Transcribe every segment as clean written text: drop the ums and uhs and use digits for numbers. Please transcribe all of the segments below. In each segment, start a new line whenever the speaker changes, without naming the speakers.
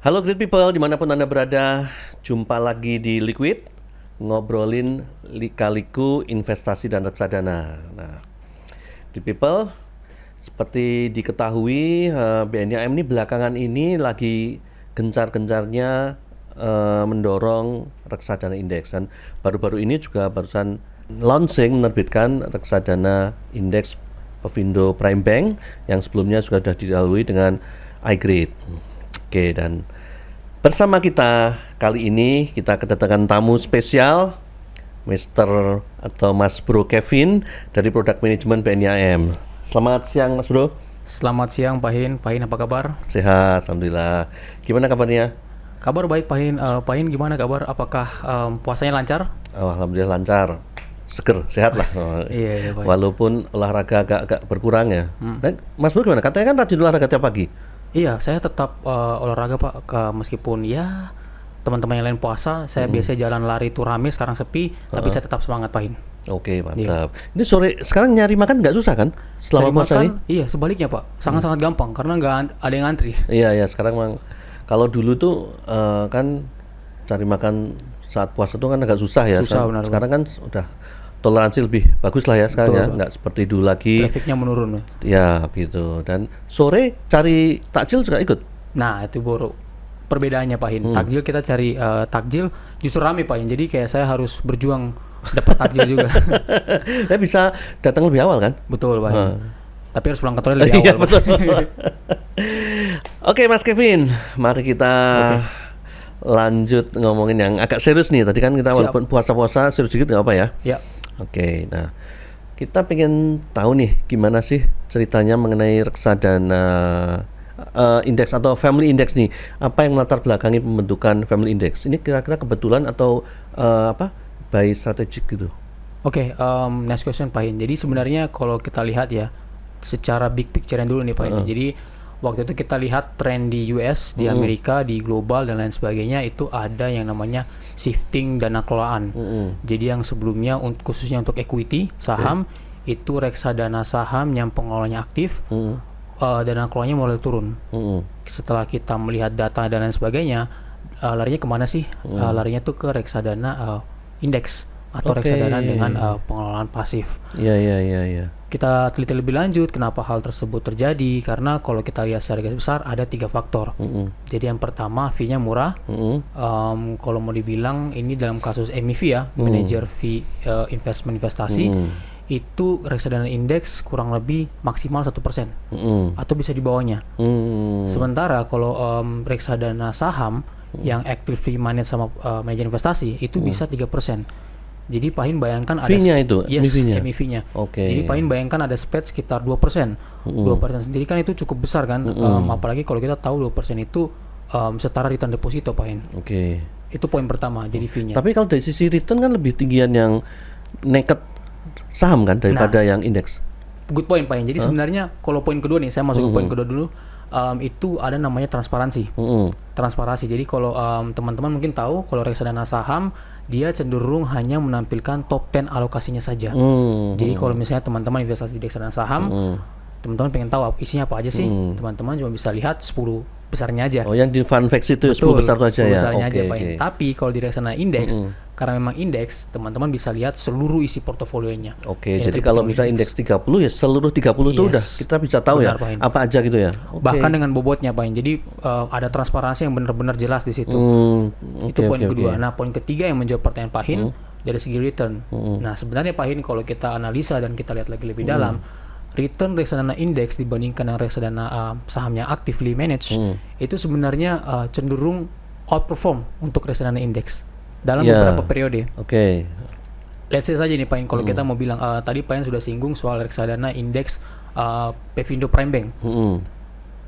Halo great people, dimanapun Anda berada, jumpa lagi di Liquid, ngobrolin lika-liku investasi dan reksadana. Nah, great people, seperti diketahui BNI AM ini belakangan ini lagi gencar-gencarnya mendorong reksadana indeks, dan baru-baru ini juga barusan launching menerbitkan reksadana indeks Pevindo Prime Bank yang sebelumnya sudah didahului dengan iGrade. Oke, dan bersama kita kali ini kita kedatangan tamu spesial, Mr. atau Mas Bro Kevin dari Product Management BNI AM. Selamat siang Mas Bro.
Selamat siang Pak Hin. Pak Hin apa kabar?
Sehat, alhamdulillah. Gimana kabarnya?
Kabar baik Pak Hin. Pak Hin gimana kabar? Apakah puasanya lancar?
Oh, alhamdulillah lancar. Seger, sehat lah.
Iya, Pak.
Walaupun olahraga agak berkurang ya. Dan Mas Bro gimana? Katanya kan rajin olahraga tiap pagi.
Iya, saya tetap olahraga Pak. Meskipun ya teman-teman yang lain puasa, saya biasa jalan lari itu rame, sekarang sepi, tapi saya tetap semangat Pak Hin.
Oke, mantap. Ini sore sekarang nyari makan nggak susah kan? Selama
Cari
puasa
makan,
ini?
iya sebaliknya Pak, sangat-sangat gampang karena nggak ada yang antri.
Iya, sekarang memang kalau dulu tuh kan cari makan saat puasa tuh kan agak susah ya.
Susah, benar,
sekarang kan udah toleransi lebih bagus lah ya sekarang.
Betul,
ya,
Pak.
nggak seperti dulu lagi.
Trafiknya menurun.
Ya, gitu. Dan sore cari takjil juga ikut.
Nah, itu baru perbedaannya Pak Hin. Takjil kita cari takjil justru rame Pak Hin. Jadi kayak saya harus berjuang dapat takjil juga.
Saya bisa datang lebih awal kan?
Betul Pak Hin. Tapi harus pulang kantornya lebih
Iya,
awal.
betul. Oke, Mas Kevin, mari kita lanjut ngomongin yang agak serius nih. Tadi kan kita
Siap.
walaupun puasa-puasa serius dikit nggak apa ya?
Ya.
Oke, nah kita pengen tahu nih gimana sih ceritanya mengenai reksadana indeks atau family index nih. Apa yang melatar belakangi pembentukan family index? Ini kira-kira kebetulan atau by strategic gitu?
Oke, next question Pak Hin. Jadi sebenarnya kalau kita lihat ya, secara big picture dulu nih Pak Hin. Jadi waktu itu kita lihat tren di US, di Amerika, di global dan lain sebagainya, itu ada yang namanya shifting dana kelolaan. Jadi yang sebelumnya khususnya untuk equity, saham, itu reksadana saham yang pengelolanya aktif, dana kelolanya mulai turun. Setelah kita melihat data dan lain sebagainya, larinya kemana sih? Larinya tuh ke reksadana indeks atau reksadana dengan pengelolaan pasif.
Iya.
Kita teliti lebih lanjut kenapa hal tersebut terjadi, karena kalau kita lihat secara garis besar ada 3 faktor. Jadi yang pertama fee-nya murah. Kalau mau dibilang ini dalam kasus MEV ya, manager fee investasi, itu reksadana indeks kurang lebih maksimal 1% atau bisa di bawahnya. Sementara kalau reksadana saham yang actively managed sama manajer investasi itu bisa 3%. Jadi Pak Hin bayangkan ada
fee-nya itu,
yes,
MEV-nya.
MEV-nya.
Oke.
Jadi Pak Hin bayangkan ada spread sekitar 2%. 2% sendiri kan itu cukup besar kan. Apalagi kalau kita tahu 2% itu setara return deposito Pak Hin.
Oke.
Itu poin pertama, jadi fee-nya.
Tapi kalau dari sisi return kan lebih tinggian yang naked saham kan daripada yang indeks.
Good point Pak Hin. Jadi sebenarnya kalau poin kedua nih, saya masuk ke poin kedua dulu. Itu ada namanya transparansi. Transparansi. Jadi kalau teman-teman mungkin tahu kalau reksadana saham dia cenderung hanya menampilkan top 10 alokasinya saja. Jadi kalau misalnya teman-teman investasi di reksadana saham, teman-teman pengen tahu isinya apa aja sih, teman-teman cuma bisa lihat 10 besarnya aja.
Oh, yang di fund facts itu 10 besar itu aja
10
ya.
besarnya aja, Pak. Tapi kalau di reksadana indeks, karena memang indeks, teman-teman bisa lihat seluruh isi portofolionya.
Oke, jadi kalau misalnya indeks 30 ya seluruh 30 itu udah kita bisa tahu
benar,
ya
Pak.
apa aja gitu ya.
Bahkan dengan bobotnya, Pak. Jadi ada transparansi yang benar-benar jelas di situ. Itu poin kedua. Nah, poin ketiga yang menjawab pertanyaan Pak Hin dari segi return. Nah, sebenarnya Pak Hin kalau kita analisa dan kita lihat lagi lebih dalam, return reksadana indeks dibandingkan dengan reksadana saham yang actively managed itu sebenarnya cenderung outperform untuk reksadana indeks dalam beberapa periode.
Oke.
Let's say saja nih Pak In, kalau kita mau bilang tadi Pak In sudah singgung soal reksadana indeks Pevindo Prime Bank.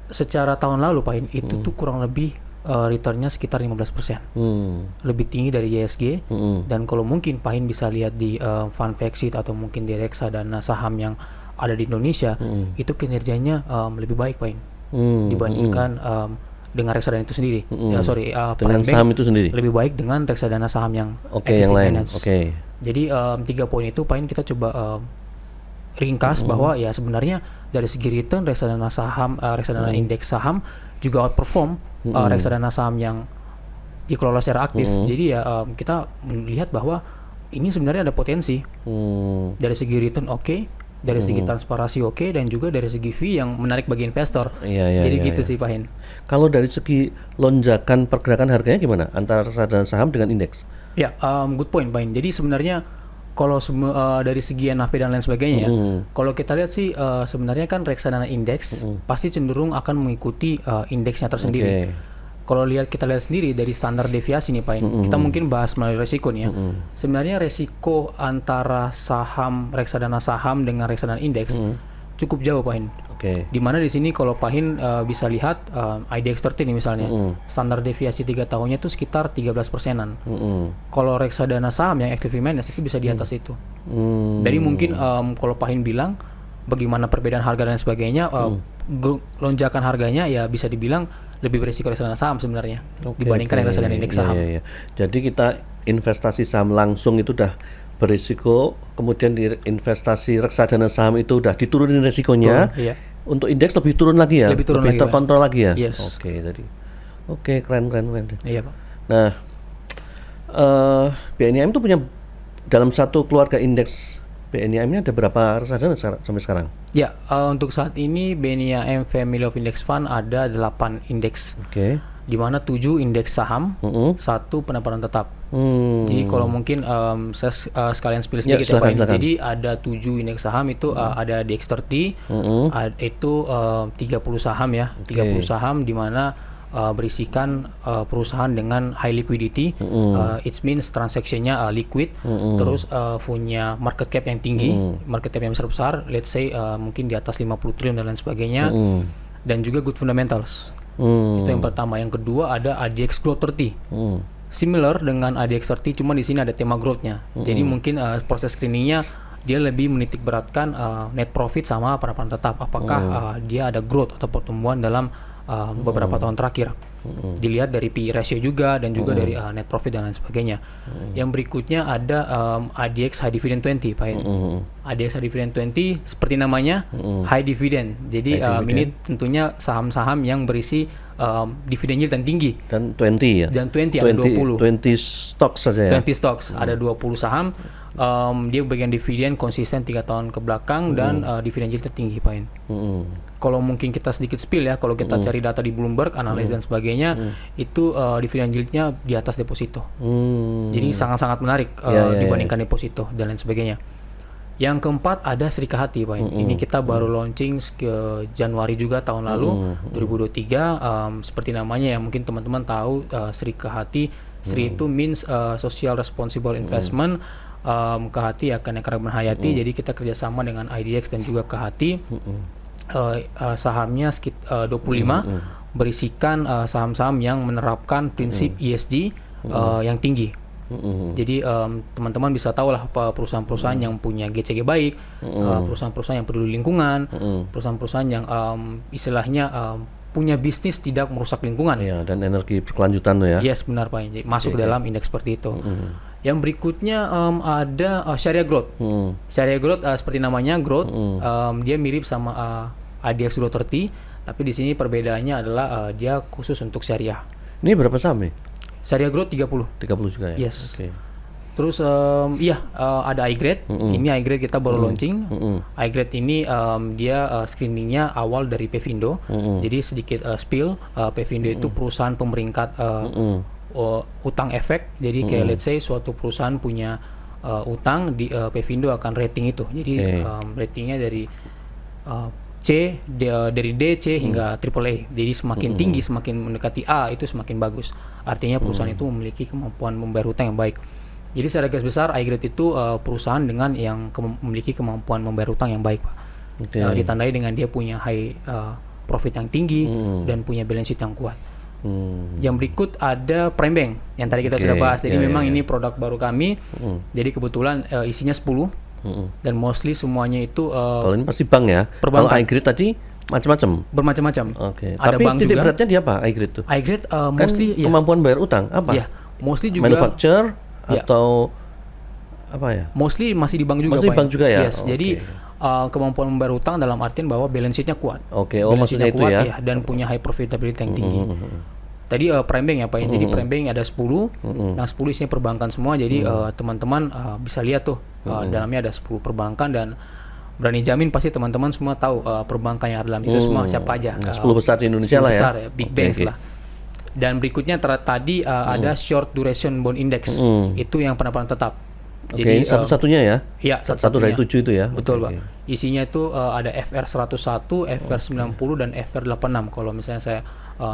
Secara tahun lalu Pak In itu tuh kurang lebih returnnya sekitar 15%. Lebih tinggi dari ISG. Dan kalau mungkin Pak In bisa lihat di fund facts atau mungkin di reksadana saham yang ada di Indonesia, itu kinerjanya lebih baik Pak In dibandingkan dengan reksadana itu sendiri.
Dengan saham itu sendiri.
Lebih baik dengan reksadana saham yang
yang lain.
Jadi 3 poin itu Pak In kita coba ringkas bahwa ya sebenarnya dari segi return reksadana saham, reksadana indeks saham juga outperform reksadana saham yang dikelola secara aktif. Jadi ya kita melihat bahwa ini sebenarnya ada potensi dari segi return dari segi transparansi dan juga dari segi fee yang menarik bagi investor. Jadi gitu sih Pak Hin.
Kalau dari segi lonjakan pergerakan harganya gimana antara reksadana saham dengan indeks?
Ya, good point Pak Hin. Jadi sebenarnya kalau dari segi NAV dan lain sebagainya kalau kita lihat sih sebenarnya kan reksadana indeks pasti cenderung akan mengikuti indeksnya tersendiri. Kalau kita lihat sendiri dari standar deviasi nih Pak Hin, kita mungkin bahas melalui resiko nih ya. Sebenarnya resiko antara reksadana saham dengan reksadana indeks cukup jauh Pak Hin. Dimana di sini kalau Pak Hin bisa lihat IDX 30 nih misalnya, standar deviasi 3 tahunnya itu sekitar 13%-an. Kalau reksadana saham yang actively managed itu bisa di atas itu. Jadi mungkin kalau Pak Hin bilang bagaimana perbedaan harga dan sebagainya, lonjakan harganya ya bisa dibilang lebih berisiko reksadana saham sebenarnya dibandingkan reksadana indeks saham.
Jadi kita investasi saham langsung itu udah berisiko, kemudian di investasi reksadana saham itu udah diturunin resikonya. Untuk indeks lebih turun lagi ya, lebih terkontrol lagi ya. Jadi keren.
Iya Pak.
Nah, BNIM itu punya dalam satu keluarga indeks BNIM ini ada berapa reksadana sampai sekarang?
Ya, untuk saat ini BNIM Family of Index Fund ada 8 indeks. Di mana 7 indeks saham, 1 pendapatan tetap. Jadi kalau mungkin saya sekalian spill sedikit ya Pak. Jadi ada 7 indeks saham itu ada DX30, itu 30 saham ya, 30 saham di mana berisikan perusahaan dengan high liquidity, it means transaksinya liquid, terus punya market cap yang tinggi, market cap yang besar, let's say mungkin di atas 50 triliun dan lain sebagainya, dan juga good fundamentals. Itu yang pertama. Yang kedua ada ADX Growth 30. Similar dengan ADX 30, cuma di sini ada tema growth-nya. Jadi mungkin proses screeningnya dia lebih menitik beratkan net profit sama pendapatan tetap. Apakah dia ada growth atau pertumbuhan dalam beberapa tahun terakhir. Dilihat dari PE ratio juga dan juga dari net profit dan lain sebagainya. Yang berikutnya ada ADX High Dividend 20 Pak. ADX High Dividend 20 seperti namanya high dividend. Jadi ini tentunya saham-saham yang berisi dividen yield yang tinggi.
Dan 20 ya.
Dan 20 ada 20.
20 stocks saja ya.
20 stocks ada 20 saham. Dia bagian dividen konsisten 3 tahun ke belakang dan dividen yield tertinggi Pak. Kalau mungkin kita sedikit spill ya, kalau kita cari data di Bloomberg, analis dan sebagainya, itu dividen yield-nya di atas deposito. Jadi sangat-sangat menarik dibandingkan deposito dan lain sebagainya. Yang keempat ada Srikahati Pak. Ini kita baru launching ke Januari juga tahun lalu 2023. Seperti namanya ya, mungkin teman-teman tahu Srikahati. Sri itu means social responsible investment. Kehati akan Ekaraban Hayati. Jadi kita kerjasama dengan IDX dan juga Kehati. Sahamnya sekitar 25 berisikan saham-saham yang menerapkan prinsip ESG yang tinggi. Jadi teman-teman bisa tahu lah perusahaan-perusahaan yang punya GCG baik, perusahaan-perusahaan yang peduli lingkungan, perusahaan-perusahaan yang istilahnya punya bisnis tidak merusak lingkungan.
Dan energi berkelanjutan ya.
Yes, benar Pak. Jadi masuk dalam indeks seperti itu. Yang berikutnya ada Sharia Growth. Sharia Growth seperti namanya growth, dia mirip sama ADX Growth 30, tapi di sini perbedaannya adalah dia khusus untuk syariah.
Ini berapa saham nih?
Sharia Growth 30
juga ya.
Yes. Terus ada iGrade. Ini iGrade kita baru launching. iGrade ini dia screeningnya awal dari Pevindo. Jadi sedikit spill, Pevindo itu perusahaan pemeringkat utang efek. Jadi kayak let's say suatu perusahaan punya utang di Pevindo akan rating itu. Jadi ratingnya dari dari D, C hingga AAA. Jadi semakin tinggi, semakin mendekati A itu semakin bagus. Artinya perusahaan itu memiliki kemampuan membayar hutang yang baik. Jadi secara garis besar iGrade itu perusahaan dengan yang memiliki kemampuan membayar hutang yang baik Pak. Ditandai dengan dia punya high profit yang tinggi dan punya balance sheet yang kuat. Yang berikut ada Prime Bank yang tadi kita sudah bahas. Jadi memang ini produk baru kami. Jadi kebetulan isinya 10 dan mostly semuanya itu
kalau ini pasti bank ya. Kalau iGrade tadi macam-macam.
Bermacam-macam.
Ada tapi bank titik juga. Beratnya dia apa iGrade tuh?
iGrade mostly
kan kemampuan bayar utang apa?
Mostly juga
manufacture atau apa ya?
Mostly masih di bank juga.
Masih bank juga ya.
Yes. Jadi kemampuan membayar hutang dalam artian bahwa balance sheet-nya kuat.
Oke,
Balance
maksudnya
sheet-nya
itu
kuat,
ya.
dan punya high profitability yang tinggi. Tadi prime bank ya Pak. Jadi prime bank ada 10, yang 10 isinya perbankan semua. Jadi teman-teman bisa lihat tuh dalamnya ada 10 perbankan, dan berani jamin pasti teman-teman semua tahu perbankan yang ada dalam itu semua siapa aja.
10 besar di Indonesia
10
lah ya.
besar ya, big banks lah. Dan berikutnya tadi ada short duration bond index. Itu yang pendaparan tetap.
Oke,
Jadi
satu-satunya ya?
Iya,
Satu dari 7 itu ya?
Betul,
Oke,
Pak. Isinya itu ada FR101, FR90, dan FR86 kalau misalnya saya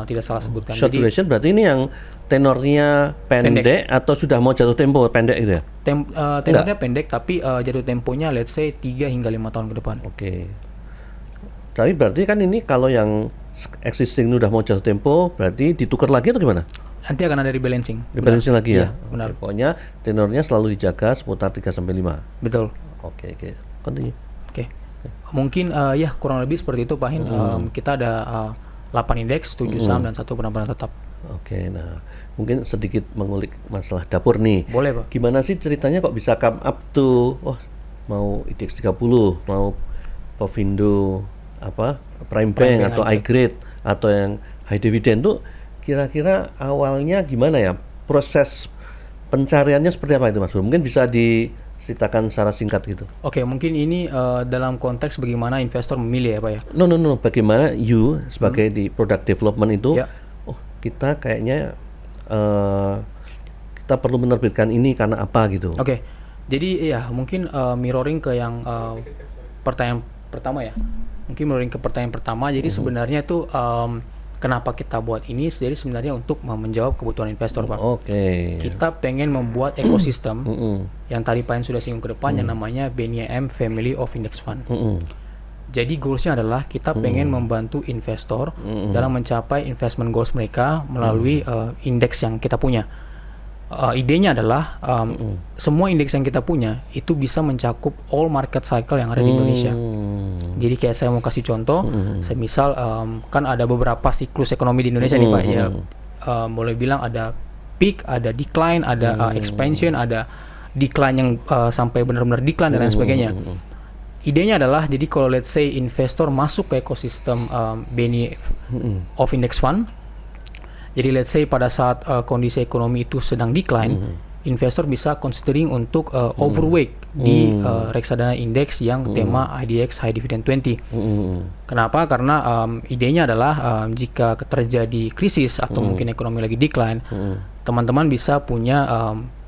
tidak salah sebutkan.
Short
Jadi
duration berarti ini yang tenornya pendek atau sudah mau jatuh tempo pendek gitu ya?
tenornya pendek, tapi jatuh temponya let's say 3 hingga 5 tahun ke depan.
Oke. Tapi berarti kan ini kalau yang existing ini udah mau jatuh tempo, berarti ditukar lagi atau gimana?
Nanti akan ada rebalancing.
Rebalancing lagi ya?
Iya, benar.
Oke, pokoknya tenornya selalu dijaga seputar 3-5.
Betul.
Oke. Continue.
Oke. Mungkin ya kurang lebih seperti itu Pak Hin. Kita ada 8 indeks, 7 saham, dan 1 pendaparan tetap.
Oke, nah mungkin sedikit mengulik masalah dapur nih.
Boleh Pak.
Gimana sih ceritanya kok bisa come up to mau IDX 30, mau Povindo Prime Bank atau iGrade atau yang high dividend tuh kira-kira awalnya gimana ya? Proses pencariannya seperti apa itu Mas Bro? Mungkin bisa diceritakan secara singkat gitu.
Oke, mungkin ini dalam konteks bagaimana investor memilih ya Pak ya.
No. Bagaimana you sebagai di product development itu,
Ya.
Kita kayaknya kita perlu menerbitkan ini karena apa gitu.
Oke. Jadi ya mungkin mirroring ke yang pertanyaan pertama ya. Mungkin mirroring ke pertanyaan pertama. Jadi sebenarnya tuh kenapa kita buat ini? Jadi sebenarnya untuk menjawab kebutuhan investor Pak.
Oke.
Kita pengen membuat ekosistem yang tadi Pak Hen sudah singgung ke depan yang namanya BNIM Family of Index Fund. Jadi goalsnya adalah kita pengen membantu investor dalam mencapai investment goals mereka melalui indeks yang kita punya. Idenya adalah semua indeks yang kita punya itu bisa mencakup all market cycle yang ada di Indonesia. Jadi kayak saya mau kasih contoh, saya misal kan ada beberapa siklus ekonomi di Indonesia nih Pak ya. Boleh bilang ada peak, ada decline, ada expansion, ada decline yang sampai benar-benar decline dan lain sebagainya. Idenya adalah jadi kalau let's say investor masuk ke ekosistem BNI of Index Fund, jadi let's say pada saat kondisi ekonomi itu sedang decline, investor bisa considering untuk overweight di reksadana indeks yang tema IDX High Dividend 20. Kenapa? Karena idenya adalah jika terjadi krisis atau mungkin ekonomi lagi decline, teman-teman bisa punya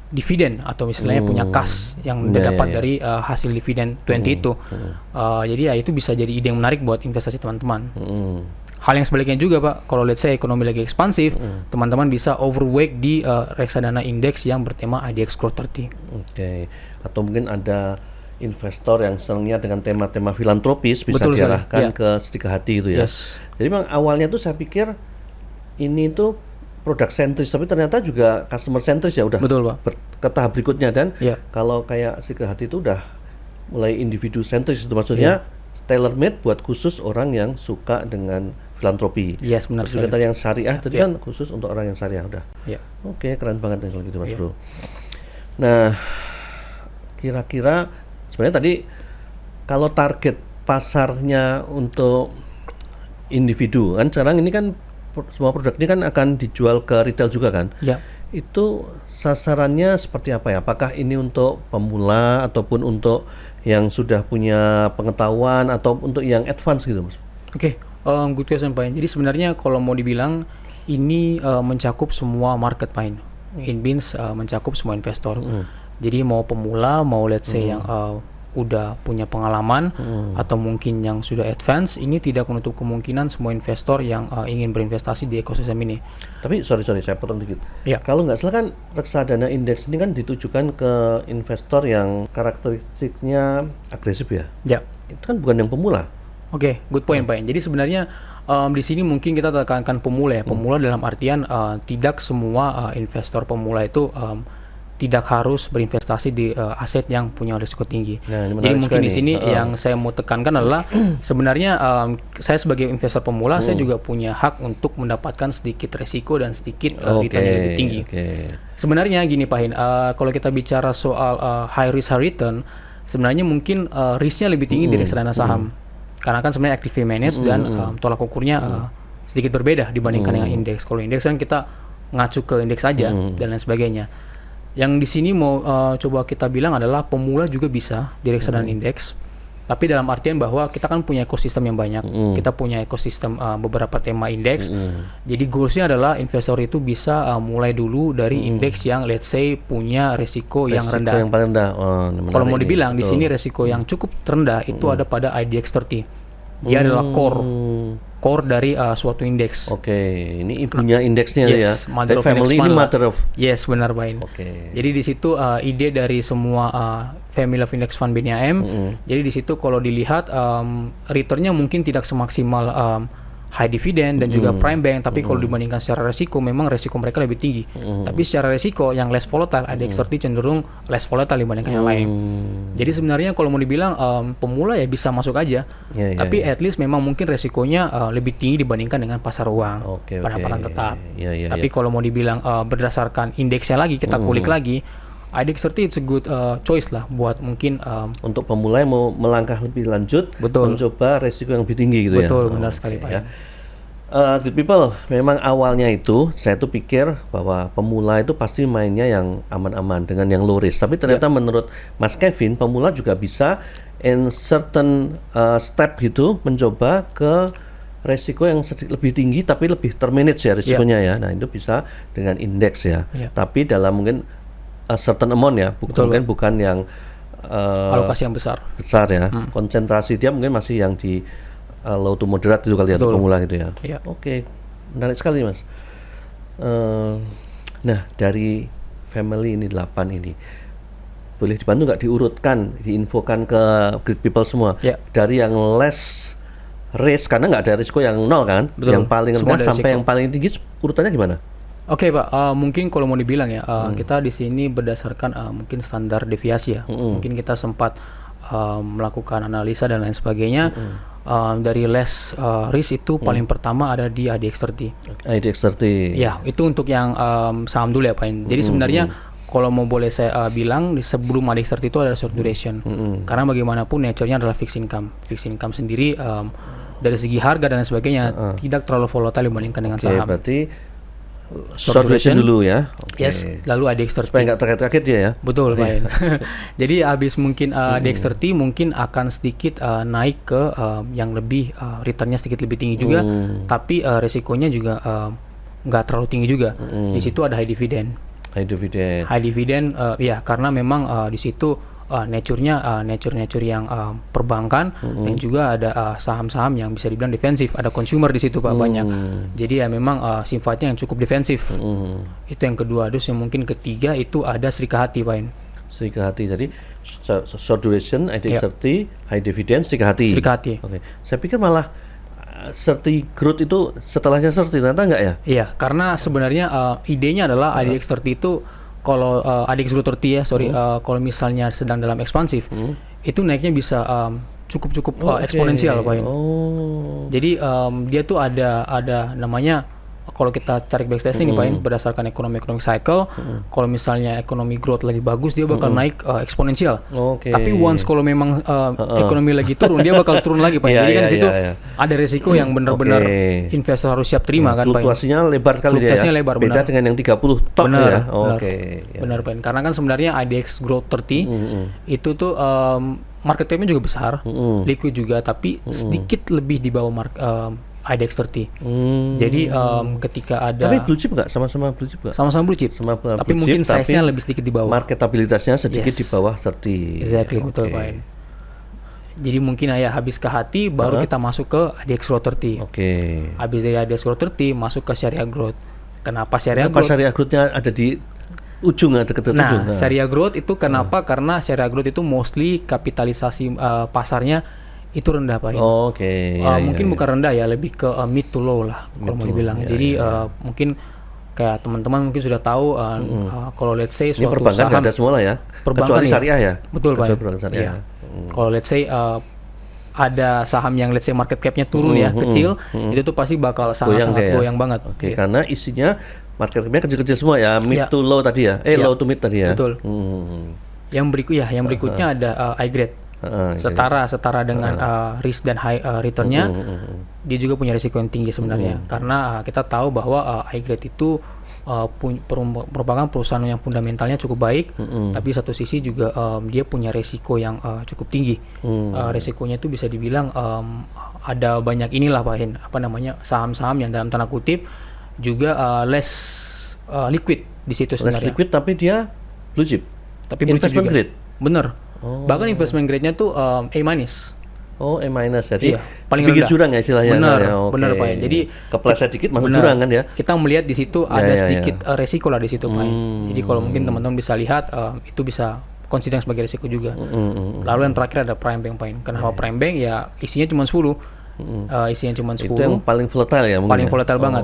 dividen atau istilahnya punya kas yang didapat dari hasil dividen 20 itu. Jadi ya itu bisa jadi ide yang menarik buat investasi teman-teman. Hal yang sebaliknya juga Pak, kalau let's say ekonomi lagi ekspansif, teman-teman bisa overweight di reksadana indeks yang bertema IDX Growth 30.
Oke. Atau mungkin ada investor yang senangnya dengan tema-tema filantropis bisa
Betul
diarahkan
sekali.
ke Setika Hati itu ya.
Yes.
Jadi memang awalnya tuh saya pikir ini tuh produk sentris, tapi ternyata juga customer sentris ya udah.
Betul Pak.
Ke tahap berikutnya dan
Ya.
kalau kayak Setika Hati itu udah mulai individu sentris itu maksudnya tailor made buat khusus orang yang suka dengan filantropi.
Yes, benar
Terus
sekali.
yang syariah tadi kan khusus untuk orang yang syariah udah.
Ya.
Oke, keren banget nih kalau gitu Mas Bro. Nah, kira-kira sebenarnya tadi kalau target pasarnya untuk individu kan sekarang ini kan semua produk ini kan akan dijual ke retail juga kan?
Ya.
Itu sasarannya seperti apa ya? Apakah ini untuk pemula ataupun untuk yang sudah punya pengetahuan atau untuk yang advance gitu Mas?
Oke, good question Pak. Jadi sebenarnya kalau mau dibilang ini mencakup semua market Pak. It means mencakup semua investor. Jadi mau pemula, mau let's say yang udah punya pengalaman atau mungkin yang sudah advance, ini tidak menutup kemungkinan semua investor yang ingin berinvestasi di ekosistem ini.
Tapi sorry saya potong dikit.
Ya.
Kalau nggak salah kan reksadana indeks ini kan ditujukan ke investor yang karakteristiknya agresif ya.
Ya.
Itu kan bukan yang pemula.
Oke, good point Pak. Jadi sebenarnya di sini mungkin kita tekankan pemula ya. Pemula dalam artian tidak semua investor pemula itu tidak harus berinvestasi di aset yang punya risiko tinggi.
Nah, ini
jadi
menarik
mungkin
sekali
di sini
nih.
yang saya mau tekankan adalah sebenarnya saya sebagai investor pemula saya juga punya hak untuk mendapatkan sedikit resiko dan sedikit return yang lebih tinggi. Sebenarnya gini Pak Hin, kalau kita bicara soal high risk high return, sebenarnya mungkin risknya lebih tinggi di reksadana saham. Karena kan sebenarnya actively managed dan tolak ukurnya sedikit berbeda dibandingkan dengan indeks. Kalau indeks kan kita ngacu ke indeks saja dan lain sebagainya. Yang di sini mau coba kita bilang adalah pemula juga bisa di reksadana indeks. Tapi dalam artian bahwa kita kan punya ekosistem yang banyak. Kita punya ekosistem beberapa tema indeks. Jadi goalsnya adalah investor itu bisa mulai dulu dari indeks yang let's say punya resiko yang rendah.
Yang paling rendah.
Kalau mau dibilang di sini resiko yang cukup rendah itu ada pada IDX 30. Dia adalah core dari suatu indeks.
Oke, ini ibunya indeksnya
Yes,
ya.
mother of
Family
index
ini
fund lah.
mother of.
Yes, benar Pak.
Oke.
Jadi di situ ide dari semua family of index fund BNIM. Jadi di situ kalau dilihat returnnya mungkin tidak semaksimal high dividend dan juga prime bank, tapi kalau dibandingkan secara resiko memang resiko mereka lebih tinggi. Tapi secara resiko yang less volatile IDX 30 cenderung less volatile dibandingkan yang lain. Jadi sebenarnya kalau mau dibilang pemula ya bisa masuk aja. Tapi at least memang mungkin resikonya lebih tinggi dibandingkan dengan pasar uang, pendapatan tetap. Tapi kalau mau dibilang berdasarkan indeksnya lagi kita kulik lagi, IDX 30 it's a good choice lah buat mungkin
untuk pemula yang mau melangkah lebih lanjut, mencoba resiko yang lebih tinggi gitu ya.
Betul, benar sekali Pak.
Ya. Good people, memang awalnya itu saya tuh pikir bahwa pemula itu pasti mainnya yang aman-aman dengan yang low risk. Tapi ternyata menurut Mas Kevin, pemula juga bisa in certain step gitu mencoba ke resiko yang sedikit lebih tinggi tapi lebih termanage ya risikonya ya. Nah itu bisa dengan indeks ya. Tapi dalam mungkin a certain amount ya, bukan yang
alokasi yang besar
ya. Konsentrasi dia mungkin masih yang di low to moderate itu kali ya, pemula gitu ya. Oke, menarik sekali Mas. Nah dari family ini 8 ini boleh dibantu nggak diurutkan, diinfokan ke good people semua dari yang less risk karena nggak ada risiko yang nol kan, yang paling rendah sampai yang paling tinggi urutannya gimana?
Oke Pak, mungkin kalau mau dibilang ya, kita di sini berdasarkan mungkin standar deviasi ya. Mungkin kita sempat melakukan analisa dan lain sebagainya. Dari less risk itu paling pertama ada di IDX 30.
IDX 30.
Ya, itu untuk yang saham dulu ya Pak. Jadi sebenarnya kalau mau boleh saya bilang sebelum IDX 30 itu ada short duration. Karena bagaimanapun nature-nya adalah fixed income. Fixed income sendiri dari segi harga dan lain sebagainya tidak terlalu volatile dibandingkan dengan saham.
Berarti short duration dulu ya.
Yes, lalu IDX 30.
Supaya nggak terkaget-kaget dia ya.
Betul, Pak. Jadi habis mungkin IDX 30 mungkin akan sedikit naik ke yang lebih returnnya sedikit lebih tinggi juga, tapi resikonya juga nggak terlalu tinggi juga. Di situ ada high dividend. High dividend ya karena memang di situ nature yang perbankan dan juga ada saham-saham yang bisa dibilang defensif, ada consumer di situ Pak banyak. Jadi ya memang sifatnya yang cukup defensif. Itu yang kedua. Terus yang mungkin ketiga itu ada Srikahati Pak.
Srikahati jadi short duration, IDX 30, high dividend, Srikahati. Oke. Saya pikir malah 30 growth itu setelahnya 30 ternyata enggak ya? Iya,
karena sebenarnya idenya adalah IDX 30 itu kalau IDX Growth 30 ya, kalau misalnya sedang dalam ekspansif, itu naiknya bisa cukup eksponensial Pak. Jadi dia tuh ada namanya, kalau kita cari backtesting nih Pak, berdasarkan economic cycle, kalau misalnya ekonomi growth lagi bagus dia bakal naik eksponensial. Tapi once kalau memang ekonomi lagi turun dia bakal turun lagi Pak. Jadi kan di situ ada resiko yang benar-benar investor harus siap terima kan Pak.
Fluktuasinya lebar sekali dia ya. Beda dengan yang 30 top ya.
Benar Pak. Karena kan sebenarnya IDX Growth 30 itu tuh market cap-nya juga besar, liquid juga, tapi sedikit lebih di bawah IDX 30. Jadi ketika ada,
tapi blue chip nggak, sama-sama blue chip nggak?
Sama-sama blue chip. Tapi mungkin size-nya lebih sedikit di bawah.
Marketabilitasnya sedikit di bawah 30.
Exactly, betul Pak. Jadi mungkin habis ke hati baru kita masuk ke IDX Growth 30. Habis dari IDX Growth 30 masuk ke Sharia Growth. Kenapa Sharia Growth?
Sharia Growth-nya ada di ujung, dekat ujung.
Sharia Growth itu kenapa? Karena Sharia Growth itu mostly kapitalisasi pasarnya itu rendah Pak. Mungkin bukan rendah ya, lebih ke mid to low lah kalau mau dibilang. Jadi mungkin kayak teman-teman mungkin sudah tahu kalau let's say suatu
perbankan
saham
ada semua lah ya, kecuali syariah ya.
Betul Pak. Kalau let's say ada saham yang let's say market cap-nya turun kecil, itu tuh pasti bakal sangat goyang banget.
Karena isinya market cap-nya kecil-kecil semua ya, mid to low tadi ya. Low to mid tadi ya.
Betul. Yang berikutnya ada high grade. Setara dengan risk dan high returnnya, dia juga punya risiko yang tinggi sebenarnya. Karena kita tahu bahwa high grade itu merupakan perusahaan yang fundamentalnya cukup baik, tapi satu sisi juga dia punya risiko yang cukup tinggi. Risikonya itu bisa dibilang ada banyak inilah Pak Hen, saham-saham yang dalam tanda kutip juga less liquid di situ sebenarnya.
Less liquid tapi dia blue chip.
Tapi
investment grade.
Bener. Bahkan investment grade-nya tuh A-.
Oh, A-, jadi
paling
pinggir
rendah.
jurang ya istilahnya.
Benar Pak. Jadi
kepleset dikit masuk jurang kan ya.
Kita melihat di situ ada sedikit resiko lah di situ Pak. Jadi kalau mungkin teman-teman bisa lihat itu bisa consider sebagai resiko juga. Lalu yang terakhir ada prime bank Pak. Kenapa prime bank? Ya isinya cuma 10. Isinya cuma 10.
Itu yang paling volatile ya mungkin.
Paling volatile banget.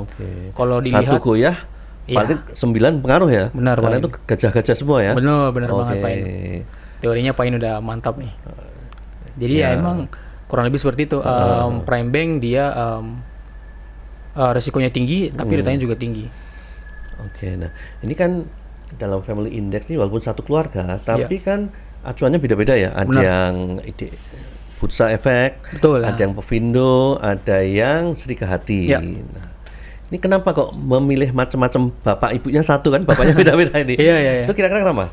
Kalau dilihat
satu goyah paling 9 pengaruh ya.
Benar,
karena itu gajah-gajah semua ya.
Benar banget Pak. Teorinya Pak udah mantap nih. Jadi ya emang kurang lebih seperti itu. Prime bank dia resikonya tinggi, tapi returnnya juga tinggi.
Oke, nah ini kan dalam family index ini walaupun satu keluarga, tapi kan acuannya beda-beda ya. Ada yang Bursa Efek, ada yang Povindo, ada yang Serikahati. Nah, ini kenapa kok memilih macam-macam bapak ibunya satu kan? Bapaknya beda-beda ini. Itu kira-kira kenapa?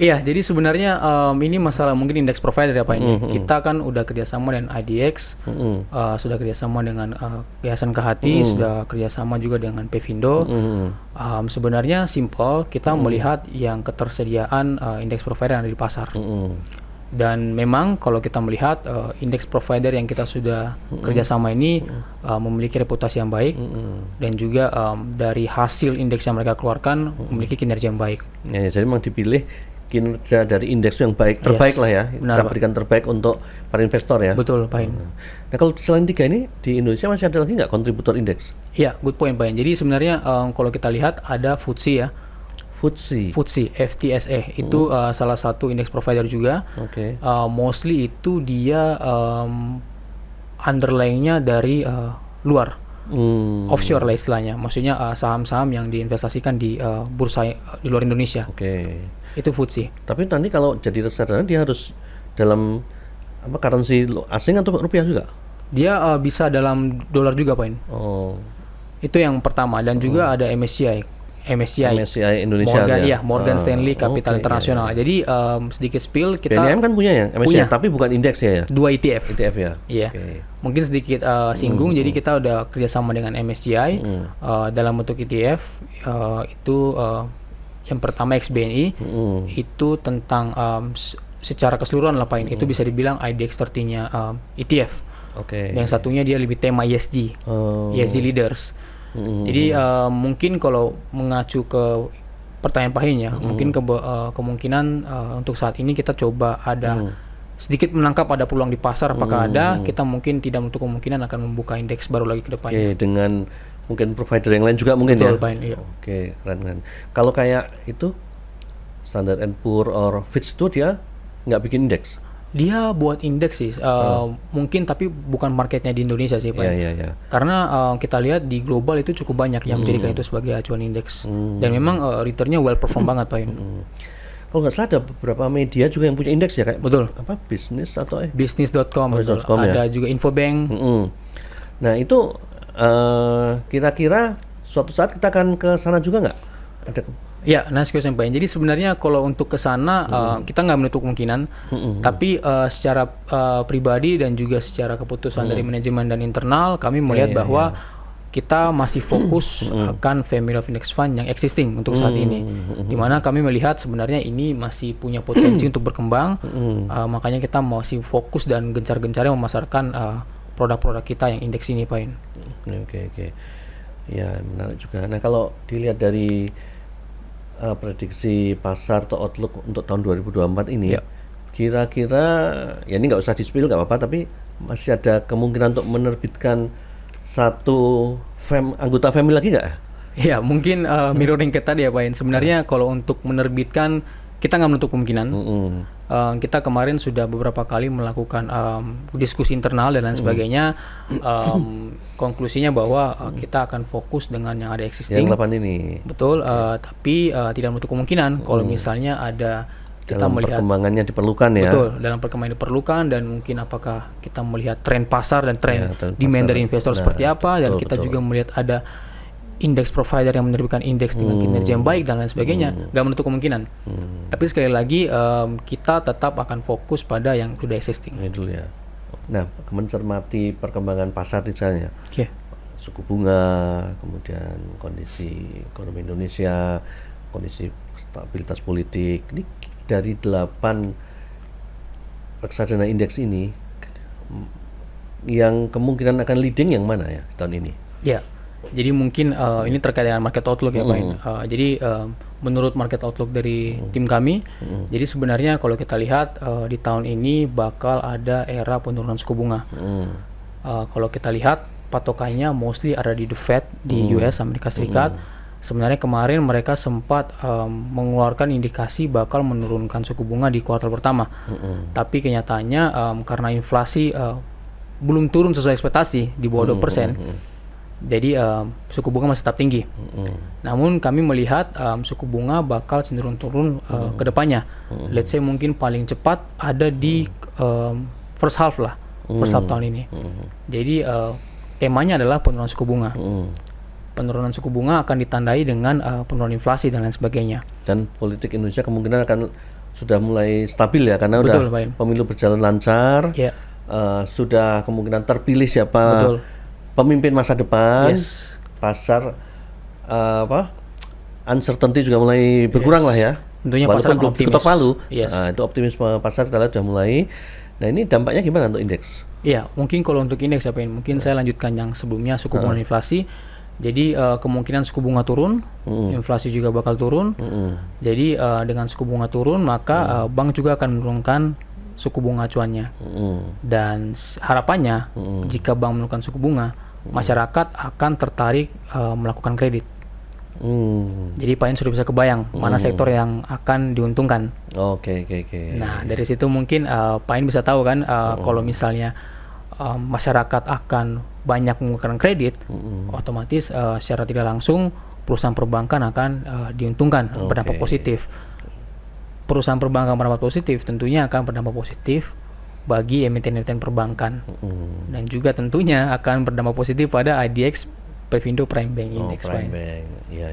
Iya, jadi sebenarnya ini masalah mungkin indeks provider ya Pak ini. Kita kan udah kerjasama dengan IDX, sudah kerjasama dengan Yayasan Kahati, sudah kerjasama juga dengan Pevindo. Sebenarnya simple, kita melihat yang ketersediaan indeks provider yang ada di pasar. Dan memang kalau kita melihat indeks provider yang kita sudah kerjasama ini memiliki reputasi yang baik, dan juga dari hasil indeks yang mereka keluarkan memiliki kinerja yang baik.
Ya, jadi memang dipilih kinerja dari indeks yang baik, terbaik lah ya. Kita berikan terbaik untuk para investor ya.
Betul Pak.
Nah kalau selain 3 ini di Indonesia masih ada lagi nggak kontributor indeks?
Iya, good point Pak. Jadi sebenarnya kalau kita lihat ada FTSE ya. FTSE, FTSE itu salah satu indeks provider juga. Mostly itu dia underlying-nya dari luar, offshore lah istilahnya. Maksudnya saham-saham yang diinvestasikan di bursa di luar Indonesia. Itu FTSE.
Tapi nanti kalau jadi reksadana dia harus dalam currency asing atau rupiah juga? Dia
bisa dalam dolar juga Pak. Itu yang pertama, dan juga ada MSCI
Indonesia,
Morgan Stanley Capital Internasional. Jadi sedikit spill kita.
BNM kan punya ya MSCI, tapi bukan indeks ya.
2 ETF ya. Iya. Mungkin sedikit singgung. Jadi kita udah kerjasama dengan MSCI dalam bentuk ETF. Itu yang pertama XBNI itu tentang secara keseluruhan lah Pak. Itu bisa dibilang IDX 30-nya ETF. Yang satunya dia lebih tema ESG, ESG leaders. Jadi mungkin kalau mengacu ke pertanyaan Pak Hin ya, mungkin kemungkinan untuk saat ini kita coba ada sedikit menangkap ada peluang di pasar, apakah ada, kita mungkin tidak menutup kemungkinan akan membuka indeks baru lagi ke depannya.
Dengan mungkin provider yang lain juga mungkin.
Betul,
ya.
Pak, iya.
Keren. Kalau kayak itu Standard & Poor or Fitch itu dia nggak bikin indeks?
Dia buat indeks sih, mungkin tapi bukan marketnya di Indonesia sih Pak. Karena kita lihat di global itu cukup banyak yang menjadikan itu sebagai acuan indeks, dan memang returnnya well perform banget Pak.
Kalau nggak salah ada beberapa media juga yang punya indeks ya, kayak
betul.
Bisnis atau
Business.com, ada juga Infobank.
Nah itu kira-kira suatu saat kita akan ke sana juga nggak?
Ya, nice question Pak. Jadi sebenarnya kalau untuk ke sana kita nggak menutup kemungkinan, tapi secara pribadi dan juga secara keputusan dari manajemen dan internal kami melihat bahwa kita masih fokus akan family of index fund yang existing untuk saat ini, dimana kami melihat sebenarnya ini masih punya potensi untuk berkembang, makanya kita masih fokus dan gencar-gencarnya memasarkan produk-produk kita yang indeks ini Pak.
Oke. Ya menarik juga. Nah kalau dilihat dari prediksi pasar atau outlook untuk tahun 2024 ini, kira-kira ya ini nggak usah di-spill nggak apa-apa, tapi masih ada kemungkinan untuk menerbitkan satu anggota family lagi nggak?
Ya mungkin mirroring ke tadi ya Pak. Sebenarnya kalau untuk menerbitkan kita nggak menutup kemungkinan. Kita kemarin sudah beberapa kali melakukan diskusi internal dan lain sebagainya. Konklusinya bahwa kita akan fokus dengan yang ada existing.
Yang 8 ini.
Betul. Tapi tidak menutup kemungkinan kalau misalnya ada kita
dalam
melihat
perkembangannya diperlukan ya.
betul dalam perkembangan diperlukan, dan mungkin apakah kita melihat tren pasar dan tren
Ya, tren
demand
pasar.
dari investor
Nah,
seperti apa, dan
betul,
kita
betul.
juga melihat ada indeks provider yang menerbitkan indeks dengan kinerja yang baik dan lain sebagainya, nggak menutup kemungkinan. Tapi sekali lagi kita tetap akan fokus pada yang sudah existing.
Ini dulu ya. Nah, mencermati perkembangan pasar di sana ya.
Oke.
Suku bunga, kemudian kondisi ekonomi Indonesia, kondisi stabilitas politik. Ini dari 8 reksadana indeks ini, yang kemungkinan akan leading yang mana ya tahun ini?
Ya, jadi mungkin ini terkait dengan market outlook ya Pak In. Jadi menurut market outlook dari tim kami, jadi sebenarnya kalau kita lihat di tahun ini bakal ada era penurunan suku bunga. Kalau kita lihat patokannya mostly ada di The Fed di US, Amerika Serikat. Sebenarnya kemarin mereka sempat mengeluarkan indikasi bakal menurunkan suku bunga di kuartal pertama. Tapi kenyataannya karena inflasi belum turun sesuai ekspektasi di bawah 2%. Jadi suku bunga masih tetap tinggi. Namun kami melihat suku bunga bakal cenderung turun ke depannya. Let's say mungkin paling cepat ada di first half lah, first half tahun ini. Jadi temanya adalah penurunan suku bunga. Penurunan suku bunga akan ditandai dengan penurunan inflasi dan lain sebagainya.
Dan politik Indonesia kemungkinan akan sudah mulai stabil ya, karena
Betul,
udah
Pak In.
pemilu berjalan lancar.
Ya,
Sudah kemungkinan terpilih siapa
betul.
pemimpin masa depan.
Yes.
Pasar uncertainty juga mulai berkurang lah ya.
Tentunya pasar
Walaupun belum
optimis.
diketok palu.
Yes.
Itu optimisme pasar kita lihat sudah mulai. Nah, ini dampaknya gimana untuk indeks?
Iya, mungkin kalau untuk indeks ya Pak In, mungkin saya lanjutkan yang sebelumnya suku bunga dan inflasi. Jadi kemungkinan suku bunga turun, inflasi juga bakal turun. Jadi dengan suku bunga turun, maka bank juga akan menurunkan suku bunga acuannya. Dan harapannya jika bank menurunkan suku bunga, masyarakat akan tertarik melakukan kredit. Jadi Pak In sudah bisa kebayang mana sektor yang akan diuntungkan.
Oke.
Nah, dari situ mungkin Pak In bisa tahu kan kalau misalnya masyarakat akan banyak menggunakan kredit, otomatis secara tidak langsung perusahaan perbankan akan diuntungkan, berdampak positif. Perusahaan perbankan berdampak positif tentunya akan berdampak positif bagi emiten-emiten perbankan, dan juga tentunya akan berdampak positif pada IDX Pevindo Prime Bank Index.
Prime Bank, iya.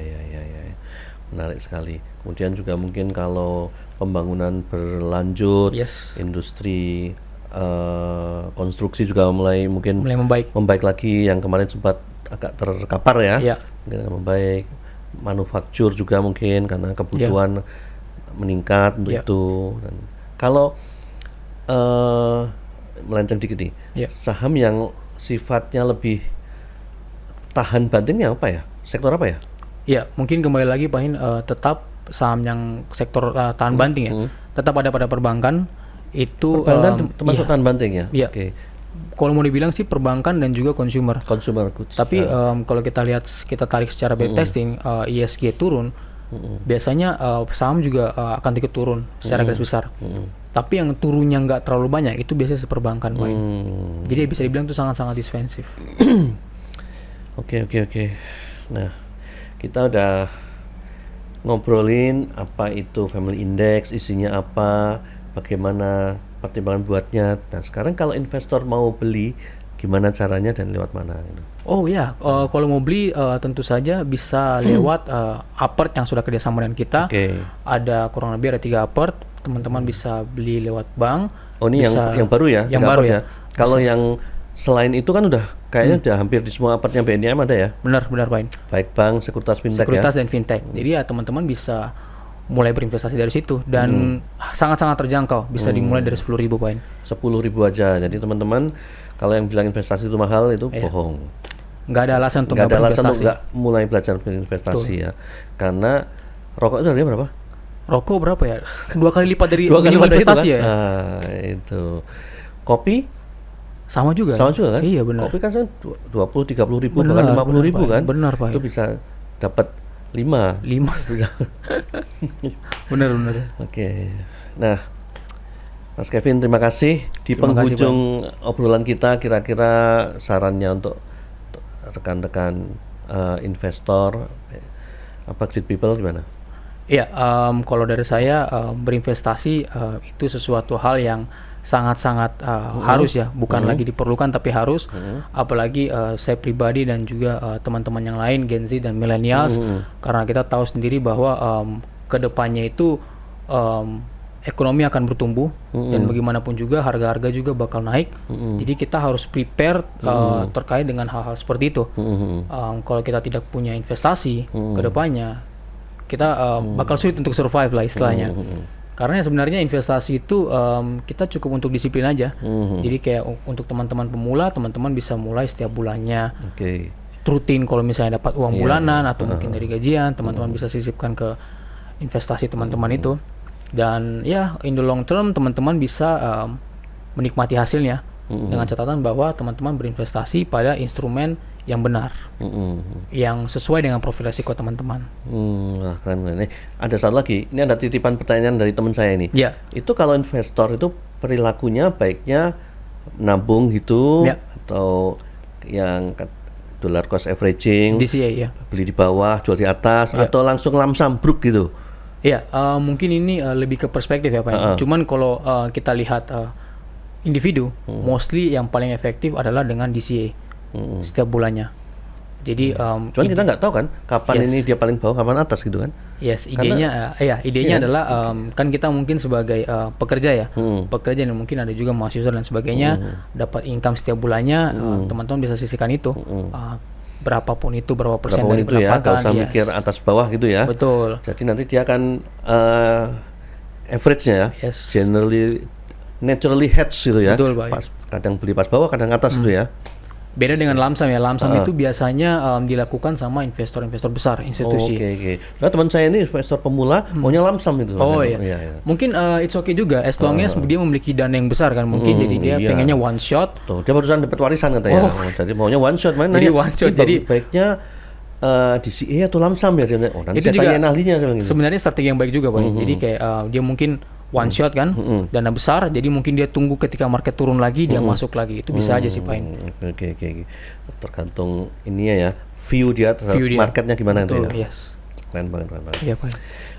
Menarik sekali. Kemudian juga mungkin kalau pembangunan berlanjut,
Yes.
industri konstruksi juga mulai membaik lagi, yang kemarin sempat agak terkapar ya.
Iya.
Mungkin akan membaik. Manufaktur juga mungkin karena kebutuhan meningkat untuk itu. Dan kalau melenceng dikit nih, saham yang sifatnya lebih tahan bantingnya apa ya? Sektor apa ya?
Ya, mungkin kembali lagi Pak In, tetap saham yang sektor tahan banting ya. Tetap ada pada perbankan. Itu
perbankan termasuk tahan banting ya?
Iya.
Oke.
Kalau mau dibilang sih perbankan dan juga consumer
Goods.
Tapi kalau kita lihat, kita tarik secara backtesting, ISG turun, biasanya saham juga akan sedikit turun secara garis besar. Tapi yang turunnya nggak terlalu banyak itu biasanya perbankan, Pak. Jadi bisa dibilang itu sangat-sangat defensif.
Oke. Nah, kita udah ngobrolin apa itu family index, isinya apa, bagaimana pertimbangan buatnya. Nah, sekarang kalau investor mau beli, gimana caranya dan lewat mana?
Oh ya, kalau mau beli tentu saja bisa lewat Apert yang sudah kerjasama dengan kita. Ada kurang lebih ada 3 Apert. Teman-teman bisa beli lewat bank.
Oh, ini yang baru ya?
Yang baru ya.
Kalau yang selain itu kan udah kayaknya udah hampir di semua Apertnya BNIM ada ya?
Benar Pak.
Baik bank, sekuritas, fintech
dan fintech. Jadi ya teman-teman bisa mulai berinvestasi dari situ, dan sangat-sangat terjangkau. Bisa dimulai dari 10.000 Pak.
10.000 aja. Jadi teman-teman kalau yang bilang investasi itu mahal itu bohong.
Nggak ada alasan untuk
nggak mulai belajar berinvestasi ya. Karena rokok itu harganya berapa?
Rokok berapa ya? 2 kali lipat dari investasi
itu,
kan?
ya. Itu. Kopi
sama juga
kan?
Iya benar.
Kopi kan 20-30 ribu, bahkan 50 ribu kan?
Benar Pak.
Itu bisa dapat 5.
Benar.
Oke. Nah, Mas Kevin, terima kasih. Penghujung obrolan kita, kira-kira sarannya untuk rekan-rekan investor, exit people gimana?
Iya, kalau dari saya berinvestasi itu sesuatu hal yang sangat-sangat harus ya, bukan lagi diperlukan tapi harus. Apalagi saya pribadi dan juga teman-teman yang lain Gen Z dan millennials, karena kita tahu sendiri bahwa kedepannya itu ekonomi akan bertumbuh dan bagaimanapun juga harga-harga juga bakal naik. Jadi kita harus prepare terkait dengan hal-hal seperti itu. Kalau kita tidak punya investasi kedepannya, kita bakal sulit untuk survive lah istilahnya. Karena sebenarnya investasi itu kita cukup untuk disiplin aja. Jadi kayak untuk teman-teman pemula, teman-teman bisa mulai setiap bulannya. Rutin kalau misalnya dapat uang bulanan atau mungkin dari gajian, teman-teman bisa sisipkan ke investasi teman-teman itu. Dan ya in the long term teman-teman bisa menikmati hasilnya dengan catatan bahwa teman-teman berinvestasi pada instrumen yang benar, yang sesuai dengan profil resiko teman-teman.
Wah, keren. Nih, ada satu lagi. Ini ada titipan pertanyaan dari teman saya ini.
Ya.
Itu kalau investor itu perilakunya baiknya nabung gitu atau yang dollar cost averaging,
DCA ya.
beli di bawah, jual di atas, atau langsung lamsam bruk gitu.
Ya, mungkin ini lebih ke perspektif ya Pak. Cuman kalau kita lihat individu, mostly yang paling efektif adalah dengan DCA. Setiap bulannya. Jadi
cuman kita nggak tahu kan kapan ini dia paling bawah, kapan atas gitu kan.
Yes, idenya idenya adalah kan kita mungkin sebagai pekerja ya. Pekerja dan mungkin ada juga mahasiswa dan sebagainya, dapat income setiap bulannya, teman-teman bisa sisihkan itu. Berapapun itu, berapa persen dari
itu ya, nggak
pendapatan.
usah mikir atas bawah gitu ya.
Betul.
Jadi nanti dia akan average-nya ya, naturally hedge gitu ya.
Betul, Pak.
Kadang beli pas bawah, kadang atas gitu ya.
Beda dengan lamsam ya. Lamsam itu biasanya dilakukan sama investor-investor besar, institusi.
Oke. Nah, teman saya ini investor pemula maunya lamsam itu.
Iya. Mungkin it's okay juga as long as dia memiliki dana yang besar kan. Mungkin jadi dia pengennya one shot.
Tuh, dia barusan dapat warisan katanya. Jadi maunya one shot.
Jadi one shot. Jadi
baiknya DCA atau lamsam ya. Nanti
itu
saya tanyain ahlinya.
Sebenarnya strategi yang baik juga Pak. Jadi kayak dia mungkin one shot kan, dana besar, jadi mungkin dia tunggu ketika market turun lagi, dia masuk lagi. Itu bisa aja sih Pak.
Oke. Tergantung ininya ya, view dia terhadap marketnya gimana.
Betul,
nanti ya.
yes.
Keren banget.
Iya, Pak.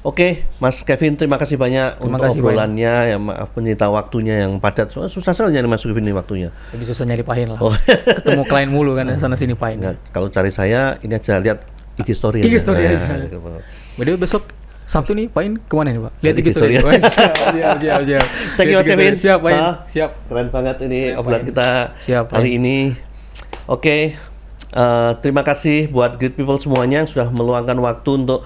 Oke, Mas Kevin, terima kasih banyak untuk obrolannya. Ya, maaf menyita waktunya yang padat. Soalnya susah sekali nyari Mas Kevin ini waktunya.
Lebih susah nyari Pahin lah. Ketemu klien mulu kan sana sini Pahin.
Kalau cari saya, ini aja lihat IG story.
IG story aja. Jadi besok Sabtu nih, Pahin kemana nih Pak? Lihat IG story. Siap.
Thank you Mas Kevin.
Siap, Pahin. Siap.
Keren banget ini obrolan kita kali ini. Oke, terima kasih buat great people semuanya yang sudah meluangkan waktu untuk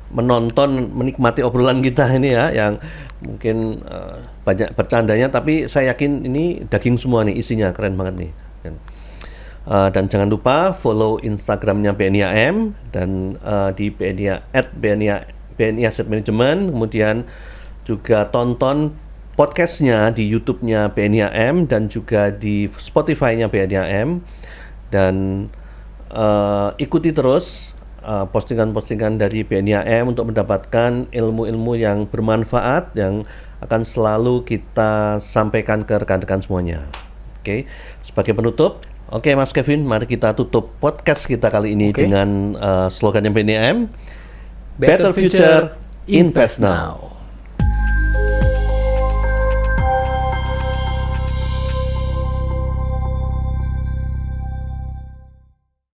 menonton, menikmati obrolan kita ini ya, yang mungkin banyak bercandanya, tapi saya yakin ini daging semua nih isinya, keren banget nih. Dan jangan lupa follow Instagramnya BNI AM dan di BNI Asset Management, kemudian juga tonton podcastnya di YouTube-nya BNI AM dan juga di Spotify-nya BNI AM, dan ikuti terus postingan-postingan dari BNI AM untuk mendapatkan ilmu-ilmu yang bermanfaat yang akan selalu kita sampaikan ke rekan-rekan semuanya. Oke, sebagai penutup, oke Mas Kevin, mari kita tutup podcast kita kali ini dengan slogannya BNI AM, Better Future, Invest Now.